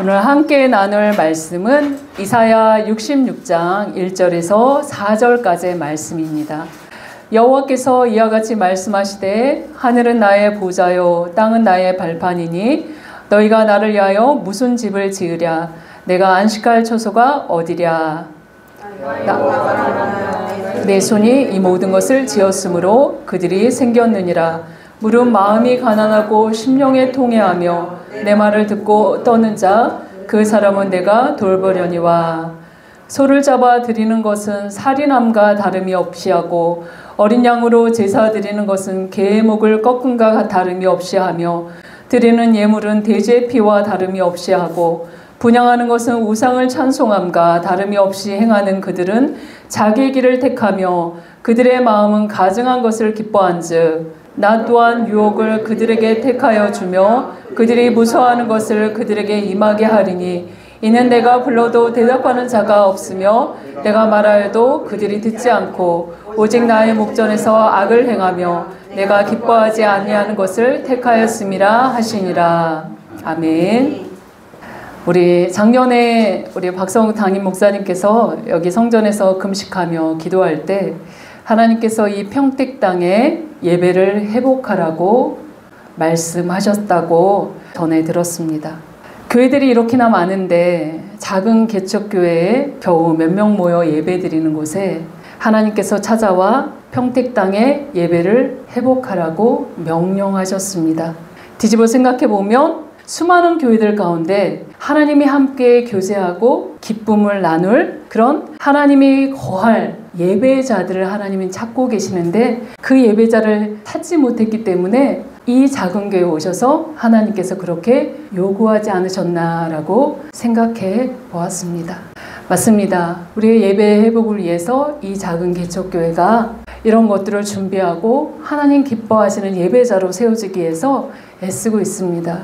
오늘 함께 나눌 말씀은 이사야 66장 1절에서 4절까지의 말씀입니다. 여호와께서 이와 같이 말씀하시되 하늘은 나의 보좌요 땅은 나의 발판이니 너희가 나를 위하여 무슨 집을 지으랴 내가 안식할 처소가 어디랴 내 손이 이 모든 것을 지었으므로 그들이 생겼느니라. 무릇 마음이 가난하고 심령에 통회하며 내 말을 듣고 떠는 자 그 사람은 내가 돌보려니와. 소를 잡아 드리는 것은 살인함과 다름이 없이 하고 어린 양으로 제사 드리는 것은 개의 목을 꺾음과 다름이 없이 하며 드리는 예물은 돼지의 피와 다름이 없이 하고 분향하는 것은 우상을 찬송함과 다름이 없이 행하는 그들은 자기의 길을 택하며 그들의 마음은 가증한 것을 기뻐한즉 나 또한 유혹을 그들에게 택하여 주며 그들이 무서워하는 것을 그들에게 임하게 하리니 이는 내가 불러도 대답하는 자가 없으며 내가 말하여도 그들이 듣지 않고 오직 나의 목전에서 악을 행하며 내가 기뻐하지 아니하는 것을 택하였음이라 하시니라. 아멘. 우리 작년에 우리 박성욱 담임 목사님께서 여기 성전에서 금식하며 기도할 때 하나님께서 이 평택 땅에 예배를 회복하라고 말씀하셨다고 전해 들었습니다. 교회들이 이렇게나 많은데 작은 개척교회에 겨우 몇 명 모여 예배 드리는 곳에 하나님께서 찾아와 평택 땅에 예배를 회복하라고 명령하셨습니다. 뒤집어 생각해 보면 수많은 교회들 가운데 하나님이 함께 교제하고 기쁨을 나눌 그런 하나님이 거할 예배자들을 하나님은 찾고 계시는데 그 예배자를 찾지 못했기 때문에 이 작은 교회에 오셔서 하나님께서 그렇게 요구하지 않으셨나라고 생각해 보았습니다. 맞습니다. 우리의 예배 회복을 위해서 이 작은 개척교회가 이런 것들을 준비하고 하나님 기뻐하시는 예배자로 세워지기 위해서 애쓰고 있습니다.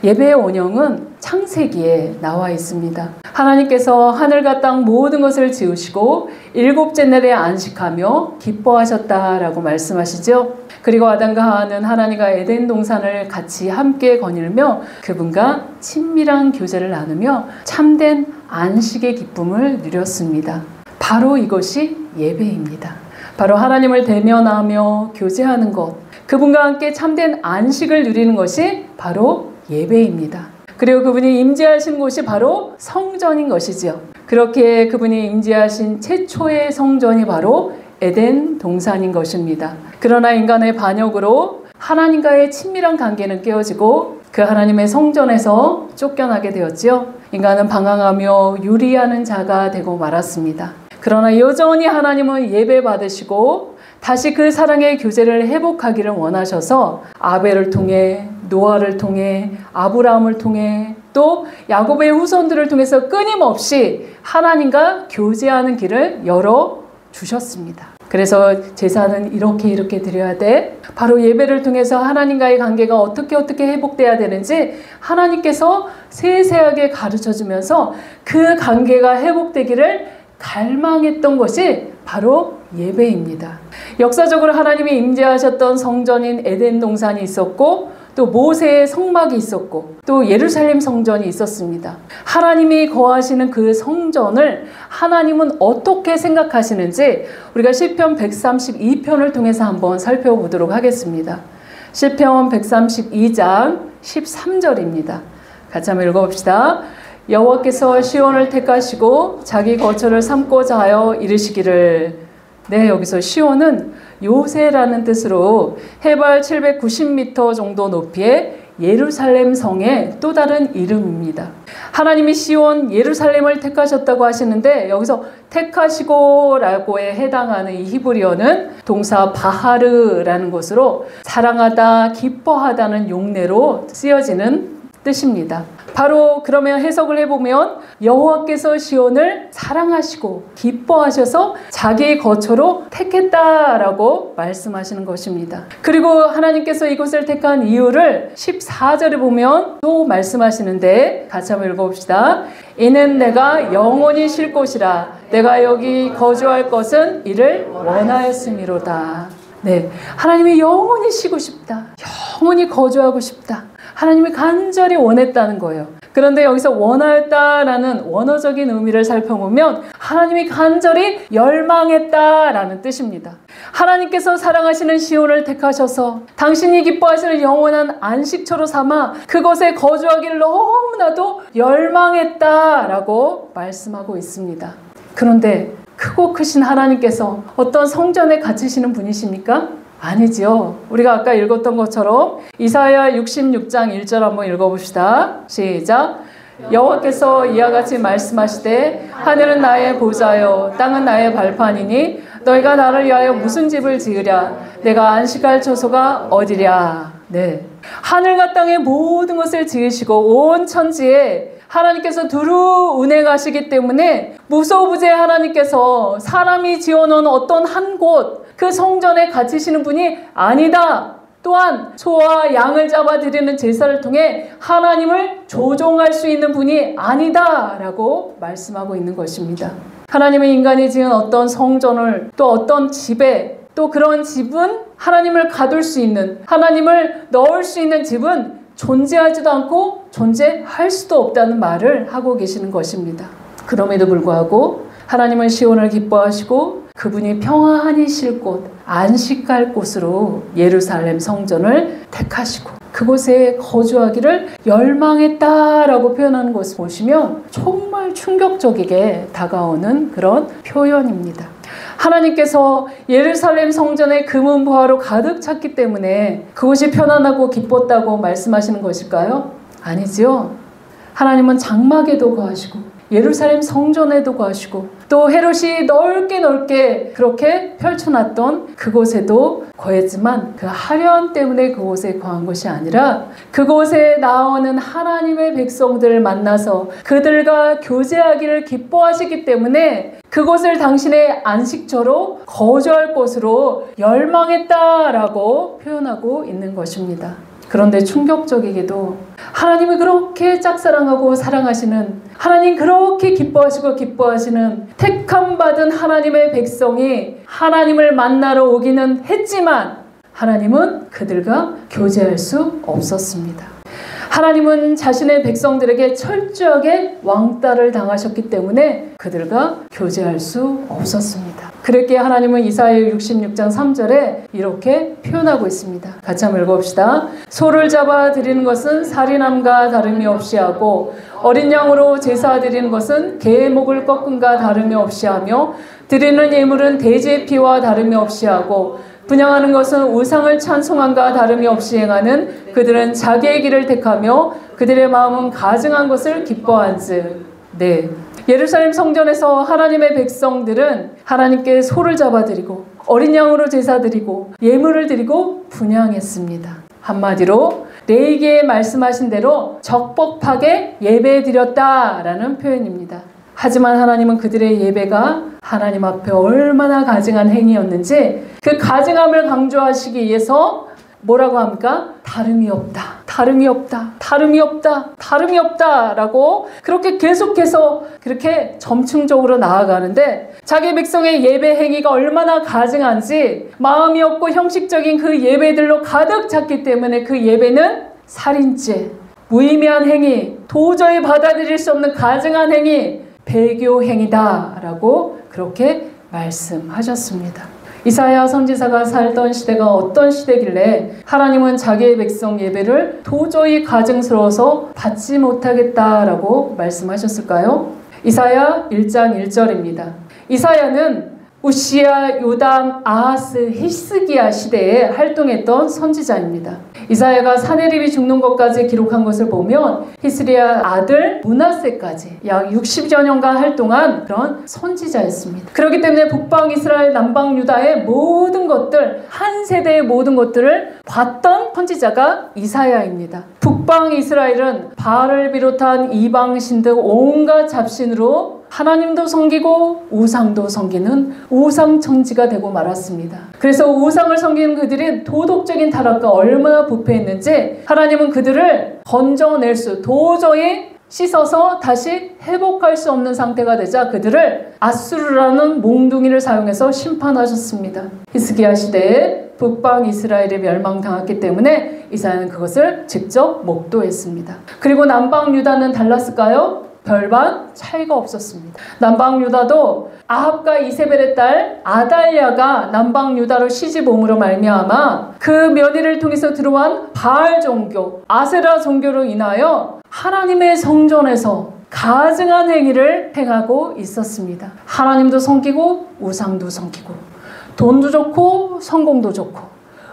예배의 원형은 창세기에 나와 있습니다. 하나님께서 하늘과 땅 모든 것을 지으시고 일곱째 날에 안식하며 기뻐하셨다라고 말씀하시죠. 그리고 아담과 하와는 하나님과 에덴 동산을 같이 함께 거닐며 그분과 친밀한 교제를 나누며 참된 안식의 기쁨을 누렸습니다. 바로 이것이 예배입니다. 바로 하나님을 대면하며 교제하는 것, 그분과 함께 참된 안식을 누리는 것이 바로 예배입니다. 그리고 그분이 임재하신 곳이 바로 성전인 것이죠. 그렇게 그분이 임재하신 최초의 성전이 바로 에덴 동산인 것입니다. 그러나 인간의 반역으로 하나님과의 친밀한 관계는 깨어지고 그 하나님의 성전에서 쫓겨나게 되었지요. 인간은 방황하며 유리하는 자가 되고 말았습니다. 그러나 여전히 하나님은 예배 받으시고 다시 그 사랑의 교제를 회복하기를 원하셔서 아벨을 통해 노아를 통해 아브라함을 통해 또 야곱의 후손들을 통해서 끊임없이 하나님과 교제하는 길을 열어주셨습니다. 그래서 제사는 이렇게 드려야 돼. 바로 예배를 통해서 하나님과의 관계가 어떻게 회복돼야 되는지 하나님께서 세세하게 가르쳐주면서 그 관계가 회복되기를 갈망했던 것이 바로 예배입니다. 역사적으로 하나님이 임재하셨던 성전인 에덴 동산이 있었고 또 모세의 성막이 있었고 또 예루살렘 성전이 있었습니다. 하나님이 거하시는 그 성전을 하나님은 어떻게 생각하시는지 우리가 시편 132편을 통해서 한번 살펴보도록 하겠습니다. 시편 132장 13절입니다. 같이 한번 읽어봅시다. 여호와께서 시온을 택하시고 자기 거처를 삼고자 하여 이르시기를. 네, 여기서 시온은 요새라는 뜻으로 해발 790m 정도 높이의 예루살렘 성의 또 다른 이름입니다. 하나님이 시온 예루살렘을 택하셨다고 하시는데 여기서 택하시고 라고에 해당하는 이 히브리어는 동사 바하르라는 것으로 사랑하다, 기뻐하다는 용례로 쓰여지는 뜻입니다. 바로 그러면 해석을 해보면 여호와께서 시온을 사랑하시고 기뻐하셔서 자기의 거처로 택했다라고 말씀하시는 것입니다. 그리고 하나님께서 이곳을 택한 이유를 14절에 보면 또 말씀하시는데 같이 한번 읽어봅시다. 이는 내가 영원히 쉴 곳이라 내가 여기 거주할 것은 이를 원하였음이로다. 네, 하나님이 영원히 쉬고 싶다. 영원히 거주하고 싶다. 하나님이 간절히 원했다는 거예요. 그런데 여기서 원하였다라는 원어적인 의미를 살펴보면 하나님이 간절히 열망했다라는 뜻입니다. 하나님께서 사랑하시는 시온을 택하셔서 당신이 기뻐하시는 영원한 안식처로 삼아 그곳에 거주하기를 너무나도 열망했다라고 말씀하고 있습니다. 그런데 크고 크신 하나님께서 어떤 성전에 갇히시는 분이십니까? 아니지요. 우리가 아까 읽었던 것처럼 이사야 66장 1절 한번 읽어봅시다. 시작. 여호와께서 이와 같이 말씀하시되 하늘은 나의 보좌요 땅은 나의 발판이니 너희가 나를 위하여 무슨 집을 지으랴 내가 안식할 처소가 어디랴. 네, 하늘과 땅의 모든 것을 지으시고 온 천지에 하나님께서 두루 운행하시기 때문에 무소부재 하나님께서 사람이 지어놓은 어떤 한 곳 그 성전에 갇히시는 분이 아니다. 또한 소와 양을 잡아드리는 제사를 통해 하나님을 조종할 수 있는 분이 아니다 라고 말씀하고 있는 것입니다. 하나님은 인간이 지은 어떤 성전을 또 어떤 집에 또 그런 집은 하나님을 가둘 수 있는 하나님을 넣을 수 있는 집은 존재하지도 않고 존재할 수도 없다는 말을 하고 계시는 것입니다. 그럼에도 불구하고 하나님은 시온을 기뻐하시고 그분이 평안히 쉴 곳, 안식할 곳으로 예루살렘 성전을 택하시고 그곳에 거주하기를 열망했다라고 표현하는 것을 보시면 정말 충격적이게 다가오는 그런 표현입니다. 하나님께서 예루살렘 성전의 금은 보화로 가득 찼기 때문에 그곳이 편안하고 기뻤다고 말씀하시는 것일까요? 아니지요. 하나님은 장막에도 거하시고 예루살렘 성전에도 거하시고 또 헤롯이 넓게 그렇게 펼쳐놨던 그곳에도 거했지만 그 화려함 때문에 그곳에 거한 것이 아니라 그곳에 나오는 하나님의 백성들을 만나서 그들과 교제하기를 기뻐하시기 때문에 그곳을 당신의 안식처로 거주할 곳으로 열망했다라고 표현하고 있는 것입니다. 그런데 충격적이게도 하나님이 그렇게 짝사랑하고 사랑하시는 하나님 그렇게 기뻐하시는 택함 받은 하나님의 백성이 하나님을 만나러 오기는 했지만 하나님은 그들과 교제할 수 없었습니다. 하나님은 자신의 백성들에게 철저하게 왕따를 당하셨기 때문에 그들과 교제할 수 없었습니다. 그렇게 하나님은 이사야 66장 3절에 이렇게 표현하고 있습니다. 같이 한번 읽어봅시다. 소를 잡아 드리는 것은 살인함과 다름이 없이 하고 어린 양으로 제사 드리는 것은 개의 목을 꺾음과 다름이 없이 하며 드리는 예물은 돼지의 피와 다름이 없이 하고 분향하는 것은 우상을 찬송함과 다름이 없이 행하는 그들은 자기의 길을 택하며 그들의 마음은 가증한 것을 기뻐한즉. 네, 예루살렘 성전에서 하나님의 백성들은 하나님께 소를 잡아드리고 어린 양으로 제사드리고 예물을 드리고 분향했습니다. 한마디로 레위기에 말씀하신 대로 적법하게 예배드렸다라는 표현입니다. 하지만 하나님은 그들의 예배가 하나님 앞에 얼마나 가증한 행위였는지 그 가증함을 강조하시기 위해서 뭐라고 합니까? 다름이 없다 라고 그렇게 계속해서 그렇게 점층적으로 나아가는데 자기 백성의 예배 행위가 얼마나 가증한지 마음이 없고 형식적인 그 예배들로 가득 찼기 때문에 그 예배는 살인죄, 무의미한 행위, 도저히 받아들일 수 없는 가증한 행위, 배교 행위다라고 그렇게 말씀하셨습니다. 이사야 선지자가 살던 시대가 어떤 시대길래 하나님은 자기의 백성 예배를 도저히 가증스러워서 받지 못하겠다라고 말씀하셨을까요? 이사야 1장 1절입니다. 이사야는 우시야, 요담, 아하스, 히스기야 시대에 활동했던 선지자입니다. 이사야가 사내립이 죽는 것까지 기록한 것을 보면 히스기야 아들 므낫세까지 약 60여 년간 활동한 그런 선지자였습니다. 그렇기 때문에 북방 이스라엘, 남방 유다의 모든 것들, 한 세대의 모든 것들을 봤던 선지자가 이사야입니다. 북방 이스라엘은 바알을 비롯한 이방신 등 온갖 잡신으로 하나님도 섬기고 우상도 섬기는 우상천지가 되고 말았습니다. 그래서 우상을 섬기는 그들이 도덕적인 타락과 얼마나 부패했는지 하나님은 그들을 건져낼 수 도저히 씻어서 다시 회복할 수 없는 상태가 되자 그들을 아수르라는 몽둥이를 사용해서 심판하셨습니다. 히스기야 시대에 북방 이스라엘이 멸망당했기 때문에 이사야는 그것을 직접 목도했습니다. 그리고 남방 유다는 달랐을까요? 별반 차이가 없었습니다. 남방 유다도 아합과 이세벨의 딸 아달랴가 남방 유다로 시집 옴으로 말미암아 그 며느리를 통해서 들어온 바알 종교, 아세라 종교로 인하여 하나님의 성전에서 가증한 행위를 행하고 있었습니다. 하나님도 섬기고 우상도 섬기고 돈도 좋고 성공도 좋고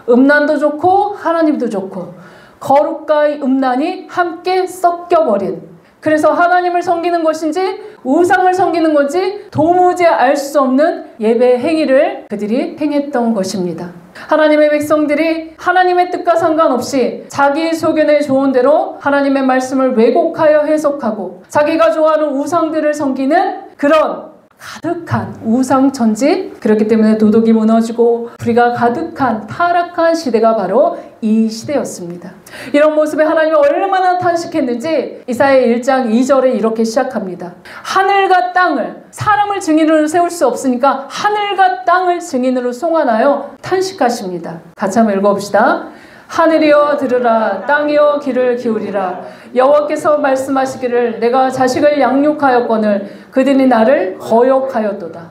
음란도 좋고 하나님도 좋고 거룩과 음란이 함께 섞여버린, 그래서 하나님을 섬기는 것인지 우상을 섬기는 건지 도무지 알 수 없는 예배 행위를 그들이 행했던 것입니다. 하나님의 백성들이 하나님의 뜻과 상관없이 자기 소견에 좋은 대로 하나님의 말씀을 왜곡하여 해석하고 자기가 좋아하는 우상들을 섬기는 그런 가득한 우상천지, 그렇기 때문에 도덕이 무너지고 불의가 가득한 타락한 시대가 바로 이 시대였습니다. 이런 모습에 하나님이 얼마나 탄식했는지 이사야 1장 2절에 이렇게 시작합니다. 하늘과 땅을, 사람을 증인으로 세울 수 없으니까 하늘과 땅을 증인으로 송환하여 탄식하십니다. 같이 한번 읽어봅시다. 하늘이여 들으라, 땅이여 귀를 기울이라. 여호와께서 말씀하시기를 내가 자식을 양육하였거늘 그들이 나를 거역하였도다.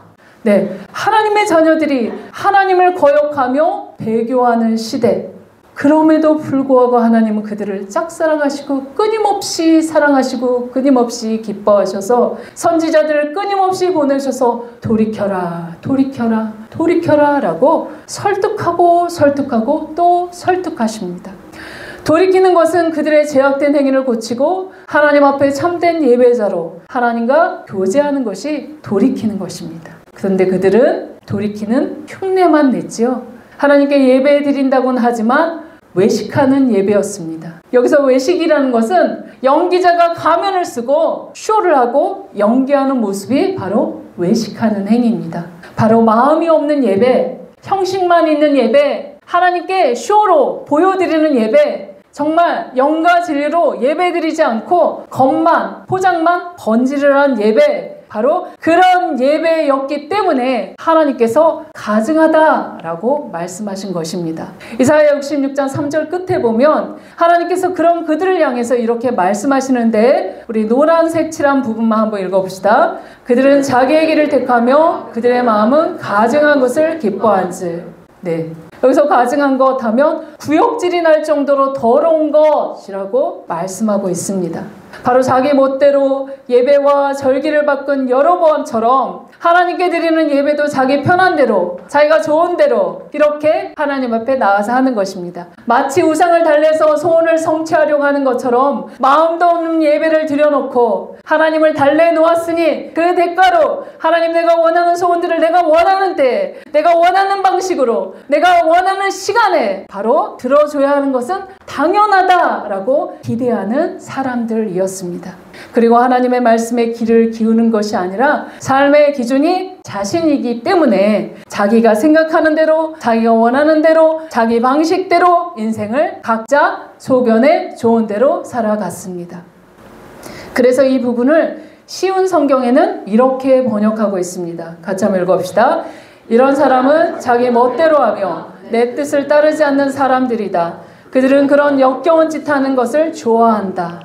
네, 하나님의 자녀들이 하나님을 거역하며 배교하는 시대. 그럼에도 불구하고 하나님은 그들을 짝사랑하시고 끊임없이 사랑하시고 끊임없이 기뻐하셔서 선지자들을 끊임없이 보내셔서 돌이켜라, 돌이켜라, 돌이켜라 라고 설득하고 또 설득하십니다. 돌이키는 것은 그들의 죄악된 행위를 고치고 하나님 앞에 참된 예배자로 하나님과 교제하는 것이 돌이키는 것입니다. 그런데 그들은 돌이키는 흉내만 냈지요. 하나님께 예배 드린다고는 하지만 외식하는 예배였습니다. 여기서 외식이라는 것은 연기자가 가면을 쓰고 쇼를 하고 연기하는 모습이 바로 외식하는 행위입니다. 바로 마음이 없는 예배, 형식만 있는 예배, 하나님께 쇼로 보여드리는 예배, 정말 영과 진리로 예배드리지 않고 겉만, 포장만 번지르르한 예배, 바로 그런 예배였기 때문에 하나님께서 가증하다라고 말씀하신 것입니다. 이사야 66장 3절 끝에 보면 하나님께서 그런 그들을 향해서 이렇게 말씀하시는데 우리 노란색 칠한 부분만 한번 읽어봅시다. 그들은 자기의 길을 택하며 그들의 마음은 가증한 것을 기뻐한즉. 네, 여기서 가증한 것 하면 구역질이 날 정도로 더러운 것이라고 말씀하고 있습니다. 바로 자기 멋대로 예배와 절기를 바꾼 여로보암처럼 하나님께 드리는 예배도 자기 편한 대로, 자기가 좋은 대로 이렇게 하나님 앞에 나와서 하는 것입니다. 마치 우상을 달래서 소원을 성취하려고 하는 것처럼 마음도 없는 예배를 드려놓고 하나님을 달래 놓았으니 그 대가로 하나님, 내가 원하는 소원들을 내가 원하는 때, 내가 원하는 방식으로, 내가 원하는 시간에 바로 들어줘야 하는 것은 당연하다라고 기대하는 사람들이었습니다. 그리고 하나님의 말씀에 귀를 기우는 것이 아니라 삶의 기준이 자신이기 때문에 자기가 생각하는 대로, 자기가 원하는 대로, 자기 방식대로 인생을 각자 소견에 좋은 대로 살아갔습니다. 그래서 이 부분을 쉬운 성경에는 이렇게 번역하고 있습니다. 같이 한번 읽어봅시다. 이런 사람은 자기 멋대로 하며 내 뜻을 따르지 않는 사람들이다. 그들은 그런 역겨운 짓 하는 것을 좋아한다.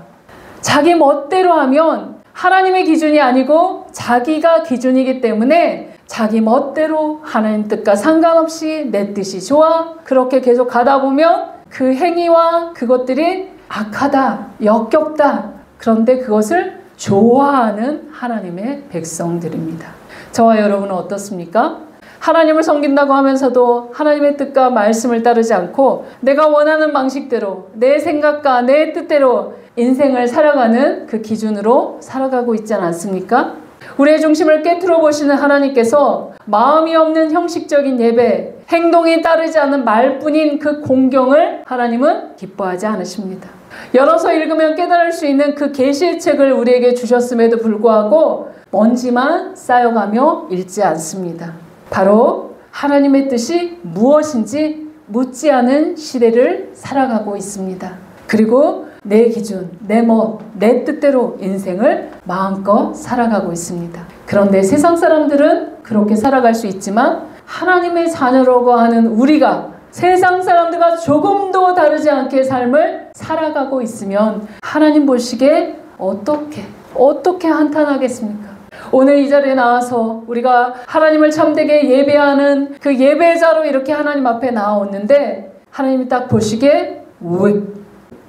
자기 멋대로 하면 하나님의 기준이 아니고 자기가 기준이기 때문에 자기 멋대로 하나님 뜻과 상관없이 내 뜻이 좋아, 그렇게 계속 가다 보면 그 행위와 그것들이 악하다, 역겹다. 그런데 그것을 좋아하는 하나님의 백성들입니다. 저와 여러분은 어떻습니까? 하나님을 섬긴다고 하면서도 하나님의 뜻과 말씀을 따르지 않고 내가 원하는 방식대로, 내 생각과 내 뜻대로 인생을 살아가는 그 기준으로 살아가고 있지 않습니까? 우리의 중심을 깨트려 보시는 하나님께서 마음이 없는 형식적인 예배, 행동이 따르지 않은 말뿐인 그 공경을 하나님은 기뻐하지 않으십니다. 열어서 읽으면 깨달을 수 있는 그 계시의 책을 우리에게 주셨음에도 불구하고 먼지만 쌓여가며 읽지 않습니다. 바로 하나님의 뜻이 무엇인지 묻지 않은 시대를 살아가고 있습니다. 그리고 내 기준, 내 멋, 내 뜻대로 인생을 마음껏 살아가고 있습니다. 그런데 세상 사람들은 그렇게 살아갈 수 있지만 하나님의 자녀라고 하는 우리가 세상 사람들과 조금도 다르지 않게 삶을 살아가고 있으면 하나님 보시기에 어떻게 한탄하겠습니까? 오늘 이 자리에 나와서 우리가 하나님을 참되게 예배하는 그 예배자로 이렇게 하나님 앞에 나왔는데 하나님이 딱 보시기에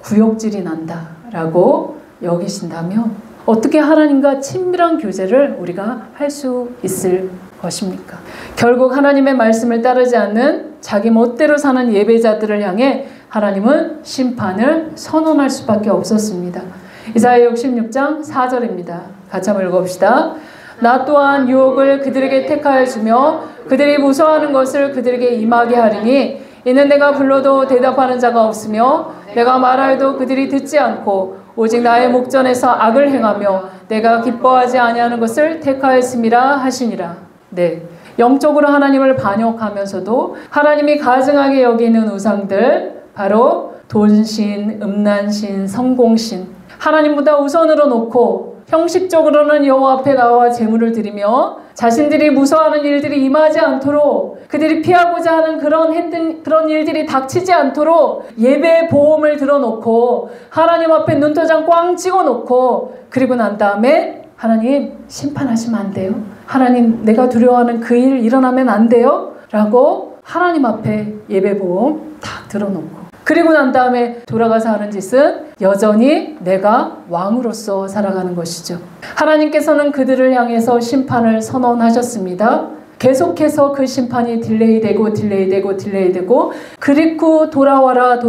구역질이 난다라고 여기신다면 어떻게 하나님과 친밀한 교제를 우리가 할 수 있을 것입니까? 결국 하나님의 말씀을 따르지 않는 자기 멋대로 사는 예배자들을 향해 하나님은 심판을 선언할 수밖에 없었습니다. 이사야 66장 4절입니다. 같이 한번 읽어봅시다. 나 또한 유혹을 그들에게 택하여 주며 그들이 무서워하는 것을 그들에게 임하게 하리니 이는 내가 불러도 대답하는 자가 없으며 내가 말하여도 그들이 듣지 않고 오직 나의 목전에서 악을 행하며 내가 기뻐하지 아니하는 것을 택하였음이라 하시니라. 네, 영적으로 하나님을 반역하면서도 하나님이 가증하게 여기는 우상들, 바로 돈신, 음란신, 성공신, 하나님보다 우선으로 놓고 형식적으로는 여호와 앞에 나와 제물을 드리며 자신들이 무서워하는 일들이 임하지 않도록 그들이 피하고자 하는 그런 일들이 닥치지 않도록 예배의 보험을 들어놓고 하나님 앞에 눈도장 꽝 찍어놓고 그리고 난 다음에 하나님 심판하시면 안 돼요? 하나님 내가 두려워하는 그 일 일어나면 안 돼요? 라고 하나님 앞에 예배 보험 다 들어놓고 그리고 난 다음에 돌아가서 하는 짓은 여전히 내가 왕으로서 살아가는 것이죠. 하나님께서는 그들을 향해서 심판을 선언하셨습니다. 계속해서 그 심판이 딜레이되고 그리고 돌아와라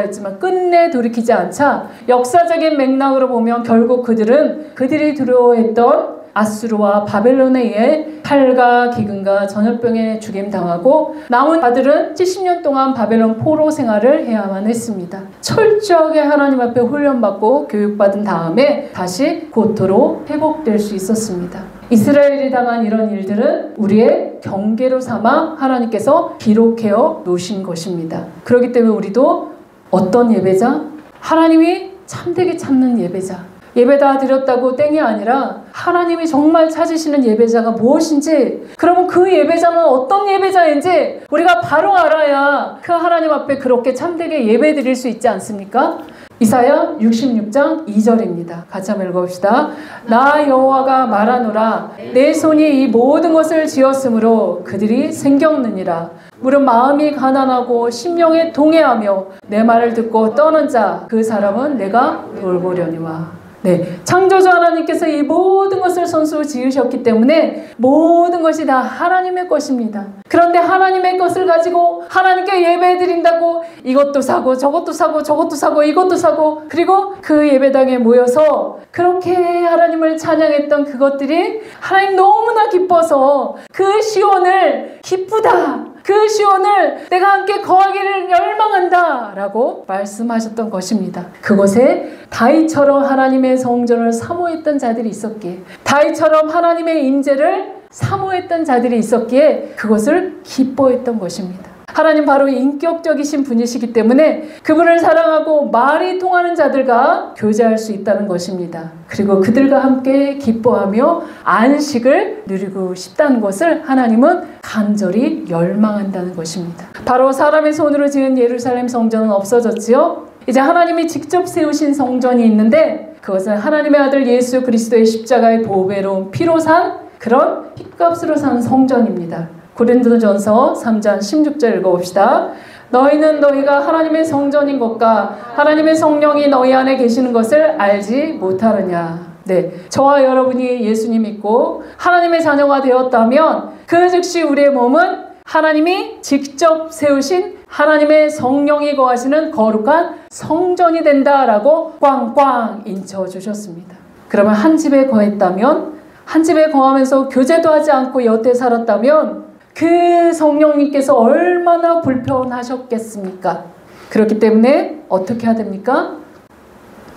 했지만 끝내 돌이키지 않자 역사적인 맥락으로 보면 결국 그들이 두려워했던 아수르와 바벨론에 의해 칼과 기근과 전염병에 죽임당하고 남은 자들은 70년 동안 바벨론 포로 생활을 해야만 했습니다. 철저하게 하나님 앞에 훈련받고 교육받은 다음에 다시 고토로 회복될 수 있었습니다. 이스라엘이 당한 이런 일들은 우리의 경계로 삼아 하나님께서 기록해 놓으신 것입니다. 그렇기 때문에 우리도 어떤 예배자? 하나님이 참되게 찾는 예배자. 예배 다 드렸다고 땡이 아니라 하나님이 정말 찾으시는 예배자가 무엇인지, 그러면 그 예배자는 어떤 예배자인지 우리가 바로 알아야 그 하나님 앞에 그렇게 참되게 예배 드릴 수 있지 않습니까? 이사야 66장 2절입니다. 같이 한번 읽어봅시다. 나 여호와가 말하노라. 내 손이 이 모든 것을 지었으므로 그들이 생겼느니라. 무릇 마음이 가난하고 심령에 동해하며 내 말을 듣고 떠는 자, 그 사람은 내가 돌보려니와. 네, 창조주 하나님께서 이 모든 것을 손수 지으셨기 때문에 모든 것이 다 하나님의 것입니다. 그런데 하나님의 것을 가지고 하나님께 예배드린다고 이것도 사고 저것도 사고 저것도 사고 이것도 사고, 그리고 그 예배당에 모여서 그렇게 하나님을 찬양했던 그것들이 하나님 너무나 기뻐서 그 시온을 기쁘다, 그 시온을 내가 함께 거하기를 열망한다 라고 말씀하셨던 것입니다. 그곳에 다윗처럼 하나님의 성전을 사모했던 자들이 있었기에, 다윗처럼 하나님의 임재를 사모했던 자들이 있었기에 그것을 기뻐했던 것입니다. 하나님 바로 인격적이신 분이시기 때문에 그분을 사랑하고 말이 통하는 자들과 교제할 수 있다는 것입니다. 그리고 그들과 함께 기뻐하며 안식을 누리고 싶다는 것을 하나님은 간절히 열망한다는 것입니다. 바로 사람의 손으로 지은 예루살렘 성전은 없어졌지요. 이제 하나님이 직접 세우신 성전이 있는데 그것은 하나님의 아들 예수 그리스도의 십자가의 보배로운 피로 산 그런 핏값으로 산 성전입니다. 고린도전서 3장 16절 읽어봅시다. 너희는 너희가 하나님의 성전인 것과 하나님의 성령이 너희 안에 계시는 것을 알지 못하느냐. 네, 저와 여러분이 예수님 믿고 하나님의 자녀가 되었다면 그 즉시 우리의 몸은 하나님이 직접 세우신 하나님의 성령이 거하시는 거룩한 성전이 된다라고 꽝꽝 인쳐주셨습니다. 그러면 한 집에 거했다면, 한 집에 거하면서 교제도 하지 않고 여태 살았다면 그 성령님께서 얼마나 불편하셨겠습니까? 그렇기 때문에 어떻게 해야 됩니까?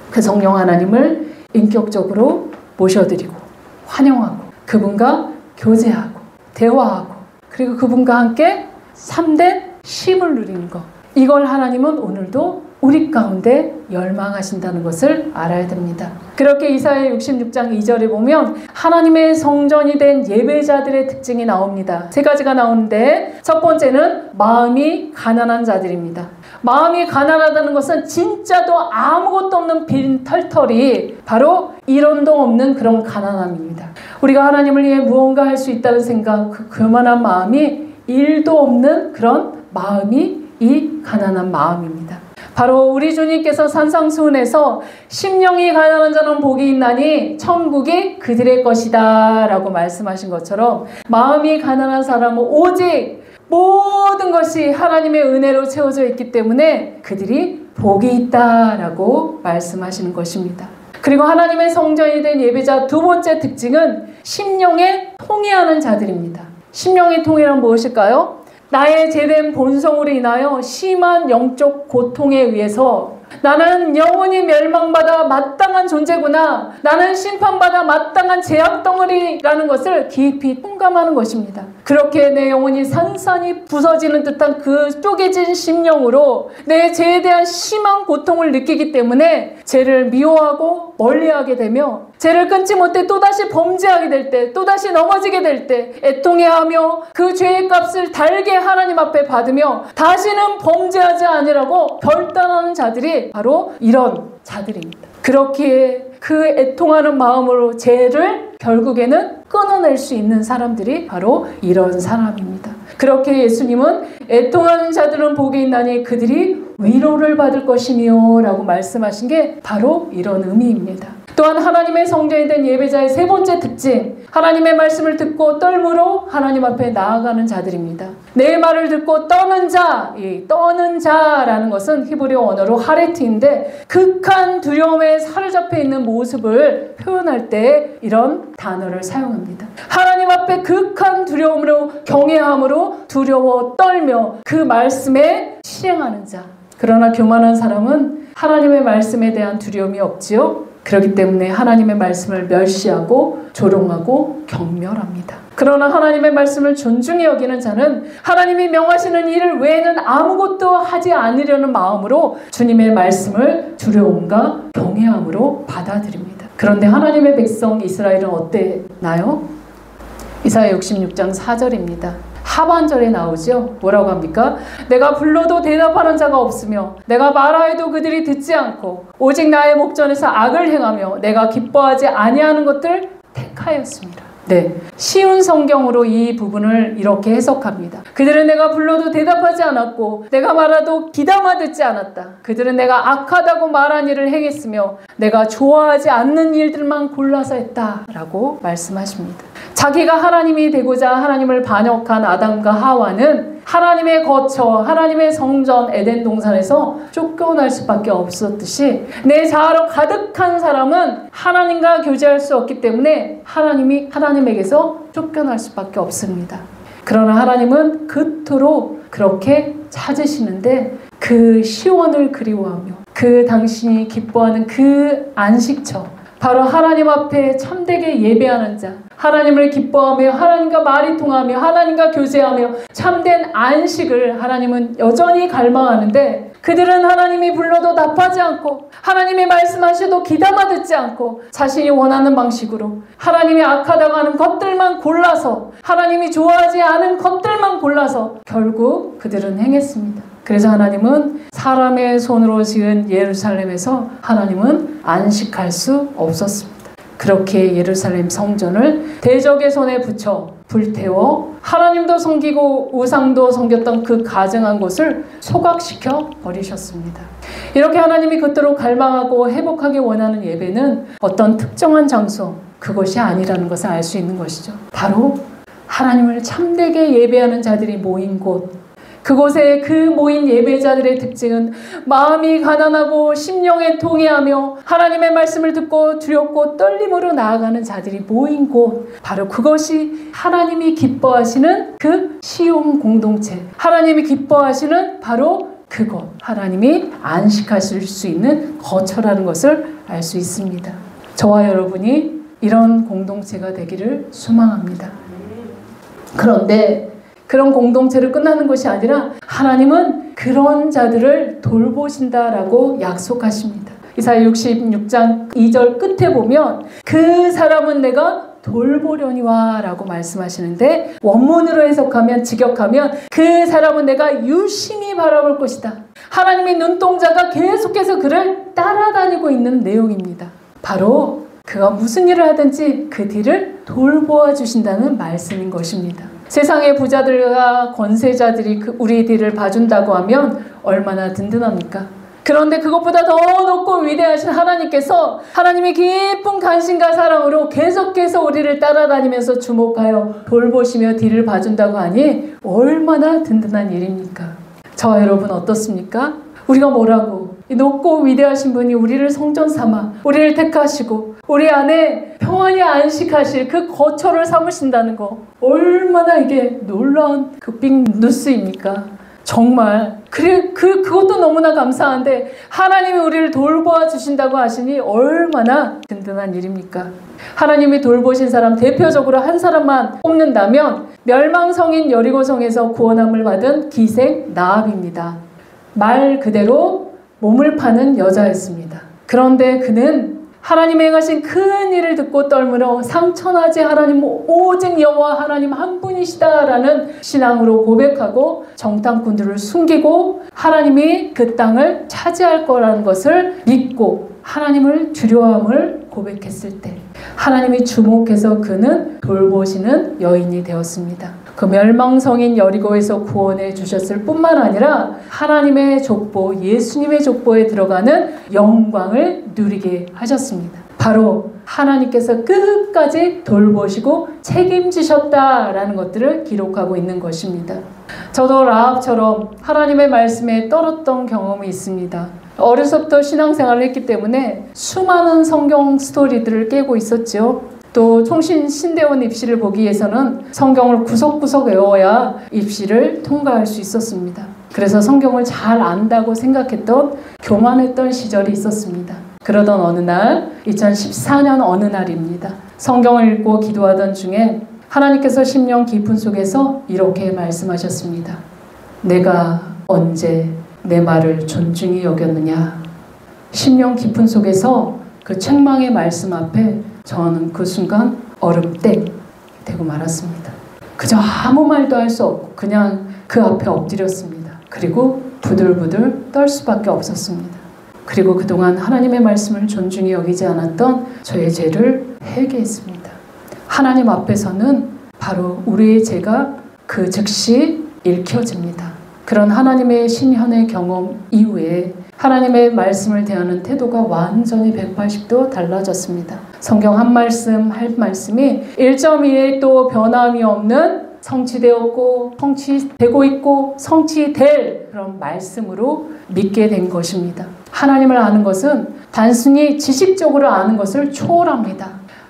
그 성령 하나님을 인격적으로 모셔드리고 환영하고 그분과 교제하고 대화하고 그리고 그분과 함께 참된 쉼을 누리는 것, 이걸 하나님은 오늘도 우리 가운데 열망하신다는 것을 알아야 됩니다. 그렇게 이사야 66장 2절에 보면 하나님의 성전이 된 예배자들의 특징이 나옵니다. 세 가지가 나오는데 첫 번째는 마음이 가난한 자들입니다. 마음이 가난하다는 것은 진짜도 아무것도 없는 빈 털털이 바로 이론도 없는 그런 가난함입니다. 우리가 하나님을 위해 무언가 할 수 있다는 생각, 그만한 마음이 일도 없는 그런 마음이 이 가난한 마음입니다. 바로 우리 주님께서 산상수훈에서 심령이 가난한 자는 복이 있나니 천국이 그들의 것이다 라고 말씀하신 것처럼 마음이 가난한 사람은 오직 모든 것이 하나님의 은혜로 채워져 있기 때문에 그들이 복이 있다라고 말씀하시는 것입니다. 그리고 하나님의 성전이 된 예배자 두 번째 특징은 심령에 통회하는 자들입니다. 심령의 통회란 무엇일까요? 나의 죄된 본성으로 인하여 심한 영적 고통에 의해서 나는 영원히 멸망받아 마땅한 존재구나. 나는 심판받아 마땅한 죄악덩어리라는 것을 깊이 통감하는 것입니다. 그렇게 내 영혼이 산산이 부서지는 듯한 그 쪼개진 심령으로 내 죄에 대한 심한 고통을 느끼기 때문에 죄를 미워하고 멀리하게 되며 죄를 끊지 못해 또다시 범죄하게 될 때, 또다시 넘어지게 될 때 애통해하며 그 죄의 값을 달게 하나님 앞에 받으며 다시는 범죄하지 않으라고 결단하는 자들이 바로 이런 자들입니다. 그렇기에 그 애통하는 마음으로 죄를 결국에는 끊어낼 수 있는 사람들이 바로 이런 사람입니다. 그렇게 예수님은 애통하는 자들은 복이 있나니 그들이 위로를 받을 것이며 라고 말씀하신 게 바로 이런 의미입니다. 또한 하나님의 성전이 된 예배자의 세 번째 특징, 하나님의 말씀을 듣고 떨므로 하나님 앞에 나아가는 자들입니다. 내 말을 듣고 떠는 자, 이 떠는 자라는 것은 히브리어 언어로 하레트인데 극한 두려움에 사로잡혀 있는 모습을 표현할 때 이런 단어를 사용합니다. 하나님 앞에 극한 두려움으로 경외함으로 두려워 떨며 그 말씀에 실행하는 자. 그러나 교만한 사람은 하나님의 말씀에 대한 두려움이 없지요. 그렇기 때문에 하나님의 말씀을 멸시하고 조롱하고 경멸합니다. 그러나 하나님의 말씀을 존중히 여기는 자는 하나님이 명하시는 일을 외에는 아무것도 하지 않으려는 마음으로 주님의 말씀을 두려움과 경외함으로 받아들입니다. 그런데 하나님의 백성 이스라엘은 어땠나요? 이사야 66장 4절입니다. 하반절에 나오죠. 뭐라고 합니까? 내가 불러도 대답하는 자가 없으며 내가 말하여도 그들이 듣지 않고 오직 나의 목전에서 악을 행하며 내가 기뻐하지 아니하는 것들 택하였습니다. 네, 쉬운 성경으로 이 부분을 이렇게 해석합니다. 그들은 내가 불러도 대답하지 않았고 내가 말하도 귀담아 듣지 않았다. 그들은 내가 악하다고 말한 일을 행했으며 내가 좋아하지 않는 일들만 골라서 했다 라고 말씀하십니다. 자기가 하나님이 되고자 하나님을 반역한 아담과 하와는 하나님의 거처, 하나님의 성전 에덴 동산에서 쫓겨날 수밖에 없었듯이 내 자아로 가득한 사람은 하나님과 교제할 수 없기 때문에 하나님에게서 쫓겨날 수밖에 없습니다. 그러나 하나님은 그토록 그렇게 찾으시는데 그 시온을 그리워하며 그 당신이 기뻐하는 그 안식처, 바로 하나님 앞에 참되게 예배하는 자, 하나님을 기뻐하며 하나님과 말이 통하며 하나님과 교제하며 참된 안식을 하나님은 여전히 갈망하는데 그들은 하나님이 불러도 답하지 않고 하나님이 말씀하셔도 귀담아 듣지 않고 자신이 원하는 방식으로 하나님이 악하다고 하는 것들만 골라서 하나님이 좋아하지 않은 것들만 골라서 결국 그들은 행했습니다. 그래서 하나님은 사람의 손으로 지은 예루살렘에서 하나님은 안식할 수 없었습니다. 그렇게 예루살렘 성전을 대적의 손에 붙여 불태워 하나님도 섬기고 우상도 섬겼던 그 가증한 곳을 소각시켜 버리셨습니다. 이렇게 하나님이 그토록 갈망하고 회복하기 원하는 예배는 어떤 특정한 장소, 그것이 아니라는 것을 알 수 있는 것이죠. 바로 하나님을 참되게 예배하는 자들이 모인 곳, 그곳에 그 모인 예배자들의 특징은 마음이 가난하고 심령에 통회하며 하나님의 말씀을 듣고 두렵고 떨림으로 나아가는 자들이 모인 곳, 바로 그것이 하나님이 기뻐하시는 그 시온 공동체, 하나님이 기뻐하시는 바로 그곳, 하나님이 안식하실 수 있는 거처라는 것을 알 수 있습니다. 저와 여러분이 이런 공동체가 되기를 소망합니다. 그런데 그런 공동체로 끝나는 것이 아니라 하나님은 그런 자들을 돌보신다라고 약속하십니다. 이사야 66장 2절 끝에 보면 그 사람은 내가 돌보려니와 라고 말씀하시는데, 원문으로 해석하면, 직역하면 그 사람은 내가 유심히 바라볼 것이다. 하나님의 눈동자가 계속해서 그를 따라다니고 있는 내용입니다. 바로 그가 무슨 일을 하든지 그 뒤를 돌보아 주신다는 말씀인 것입니다. 세상의 부자들과 권세자들이 우리 뒤를 봐준다고 하면 얼마나 든든합니까? 그런데 그것보다 더 높고 위대하신 하나님께서 하나님의 깊은 관심과 사랑으로 계속해서 우리를 따라다니면서 주목하여 돌보시며 뒤를 봐준다고 하니 얼마나 든든한 일입니까? 저와 여러분 어떻습니까? 우리가 뭐라고? 이 높고 위대하신 분이 우리를 성전 삼아 우리를 택하시고 우리 안에 평안히 안식하실 그 거처를 삼으신다는 거, 얼마나 이게 놀라운 그 빅뉴스입니까? 정말 그것도 너무나 감사한데 하나님이 우리를 돌보아 주신다고 하시니 얼마나 든든한 일입니까? 하나님이 돌보신 사람 대표적으로 한 사람만 뽑는다면 멸망성인 여리고성에서 구원함을 받은 기생 라합입니다. 말 그대로 몸을 파는 여자였습니다. 그런데 그는 하나님이 행하신 큰 일을 듣고 떨므러 상천하지 하나님 오직 여호와 하나님 한 분이시다라는 신앙으로 고백하고 정탐꾼들을 숨기고 하나님이 그 땅을 차지할 거라는 것을 믿고 하나님을 두려워함을 고백했을 때 하나님이 주목해서 그는 돌보시는 여인이 되었습니다. 그 멸망성인 여리고에서 구원해 주셨을 뿐만 아니라 하나님의 족보, 예수님의 족보에 들어가는 영광을 누리게 하셨습니다. 바로 하나님께서 끝까지 돌보시고 책임지셨다라는 것들을 기록하고 있는 것입니다. 저도 라합처럼 하나님의 말씀에 떨었던 경험이 있습니다. 어려서부터 신앙생활을 했기 때문에 수많은 성경 스토리들을 깨고 있었죠. 또 총신 신대원 입시를 보기 위해서는 성경을 구석구석 외워야 입시를 통과할 수 있었습니다. 그래서 성경을 잘 안다고 생각했던 교만했던 시절이 있었습니다. 그러던 어느 날 2014년 어느 날입니다. 성경을 읽고 기도하던 중에 하나님께서 심령 깊은 속에서 이렇게 말씀하셨습니다. 내가 언제 내 말을 존중히 여겼느냐. 심령 깊은 속에서 그 책망의 말씀 앞에 저는 그 순간 얼음땡 되고 말았습니다. 그저 아무 말도 할 수 없고 그냥 그 앞에 엎드렸습니다. 그리고 부들부들 떨 수밖에 없었습니다. 그리고 그동안 하나님의 말씀을 존중히 여기지 않았던 저의 죄를 회개했습니다. 하나님 앞에서는 바로 우리의 죄가 그 즉시 읽혀집니다. 그런 하나님의 신현의 경험 이후에 하나님의 말씀을 대하는 태도가 완전히 180도 달라졌습니다. 성경 한 말씀 한 말씀이 1.1도 변함이 없는 성취되었고 성취되고 있고 성취될 그런 말씀으로 믿게 된 것입니다. 하나님을 아는 것은 단순히 지식적으로 아는 것을 초월합니다.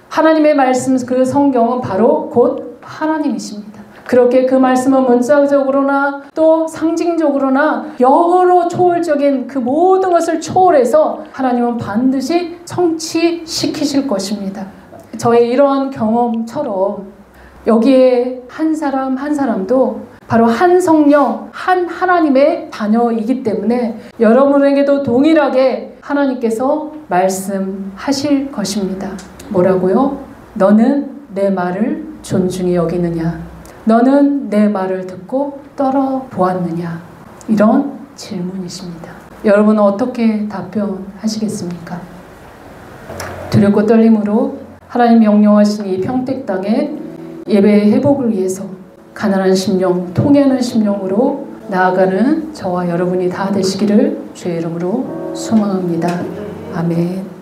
하나님의 말씀, 그 성경은 바로 곧 하나님이십니다. 그렇게 그 말씀은 문자적으로나 또 상징적으로나 여러 초월적인 그 모든 것을 초월해서 하나님은 반드시 성취시키실 것입니다. 저의 이러한 경험처럼 여기에 한 사람 한 사람도 바로 한 성령, 한 하나님의 자녀이기 때문에 여러분에게도 동일하게 하나님께서 말씀하실 것입니다. 뭐라고요? 너는 내 말을 존중히 여기느냐? 너는 내 말을 듣고 떨어 보았느냐? 이런 질문이십니다. 여러분은 어떻게 답변하시겠습니까? 두렵고 떨림으로 하나님 명령하신 이 평택 땅에 예배의 회복을 위해서 가난한 심령, 통회하는 심령으로 나아가는 저와 여러분이 다 되시기를 주의 이름으로 소망합니다. 아멘.